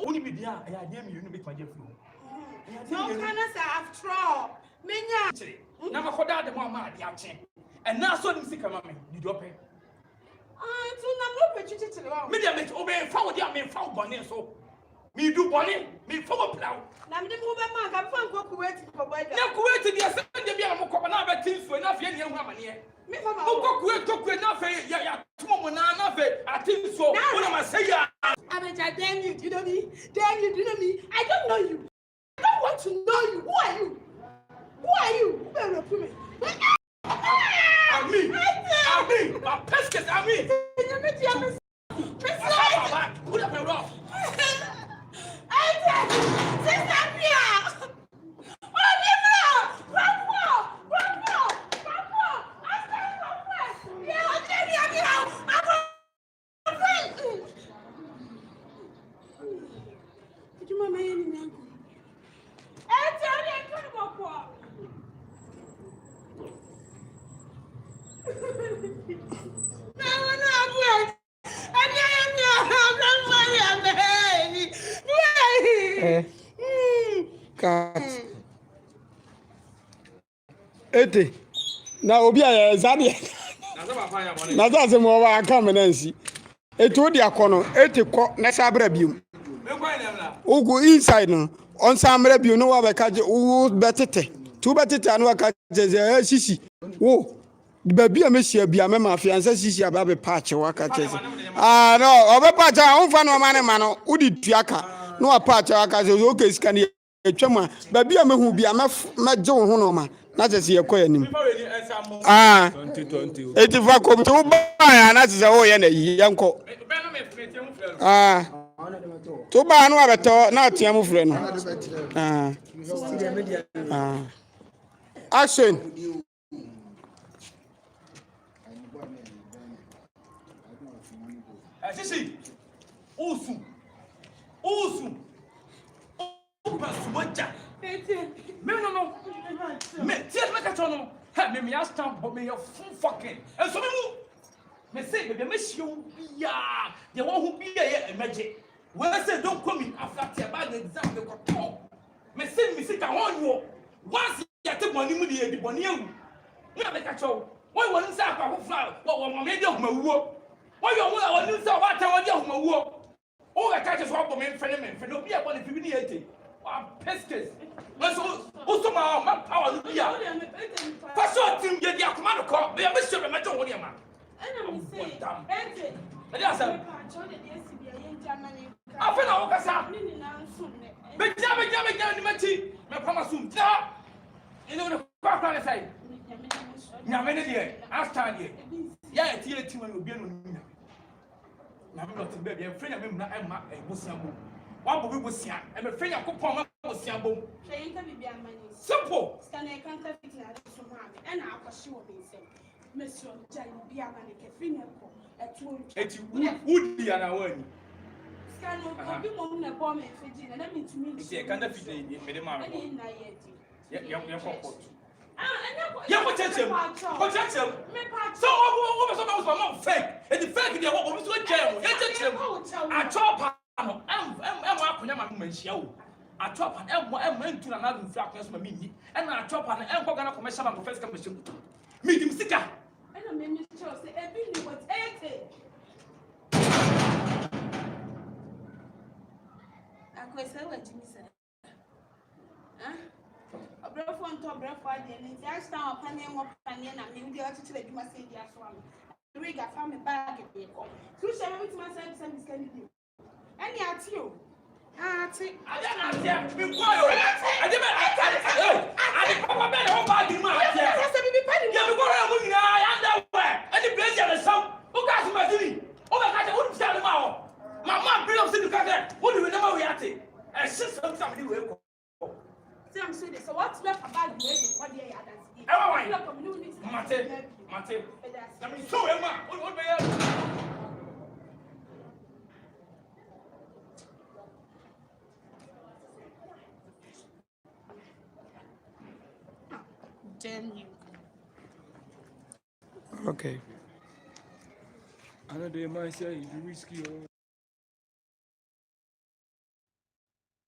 only be there. I am you make my jeff. No can I say after all. Menya. Now my father the mama the action. And now so them sick mama. You do pay. Ah, to na no pe chichi chile wa. Me dey make obey fa wo dey me fa bonne so. Me do bonne, me fa wo plow. Na me mo be man ka fa nko Kuwait ko boy. Na Kuwait dey say dey bia mo ko na be tin so na fe ne hu amane. Me fa ma. Mo ko Kuwait na fe ya tumo mo na fe atin so. Wo na ma say ya. Abeja, damn you, do you know me? Damn you, do you know me? I don't know you. I don't want to know you. Who are you? Who are you? Who are you? Ami! My pescas, Ami! Put up your rough! Ete na obi a zade na za se mo wa aka menansi eto di akono ete ko na sabra bium ugu inside no on samra bium no wa be ka je u betete tu betete no ka je sisi wo ba bia me hia bia me ma fiansa sisi aba be patch wa ka je ah no obe patch a unfa no ma ne ma no udi tuaka no wa patch wa ka je o ke sika ne etwama ba bia me hu bia me je wo ho no ma na se ye koya nim 2020 85 ko to ba ya na se o ye na yi yanko to ba no abeto na atia mu frɛ no action sisi usu pasmoja me no me tie me ka chono ha me ya stamp but me your full fucking and so me say me me hie bia de wo hu bia ye emeje we say don't come in after about the exam the ko me say me sika won yo once ya te boni mu de di boni awu me ka chow won won say akwa fla wo me de homa wuo wo yo wo won say wa ta wo de homa wuo o ga ka che so bo me mfe no bia bo ne bibi ni ete pesques. Mas o my power to be out. Pass your team, get the command call. They are Mr. Mato William. I feel like Okasa. But Jammy, my promise soon. You know the crack on the side. Yamini, I'll stand here. Yeah, it's here to be on me. I'm not a baby, I'm afraid I'm not a Muslim. What will we see? I'm afraid I could come up with Siambo. Simple. Stand a contact and I was sure they say, Monsieur Jay be a man at 2. It would be an hour. Scan will be more than a bomb and Fiji, and I mean to me, it's a kind of feeling in Medemar. Young potential. So, what was my fake? And the fact that what was going to I chop. I'm I chop and went to another flackness for me, and I chop and I'm going to commercial and first commission. Meet him, Sika. And I made me chose the ability was 80. I quite say what Jimmy said. A breath on top, breath for the and the last time upon him of Panion and maybe the other to let you must say, dear swami. The rig I found a bag at the call. So shall I with myself and this can do? And yet you. I didn't so what's left about the what day damn you. Okay. I know they might say you risky.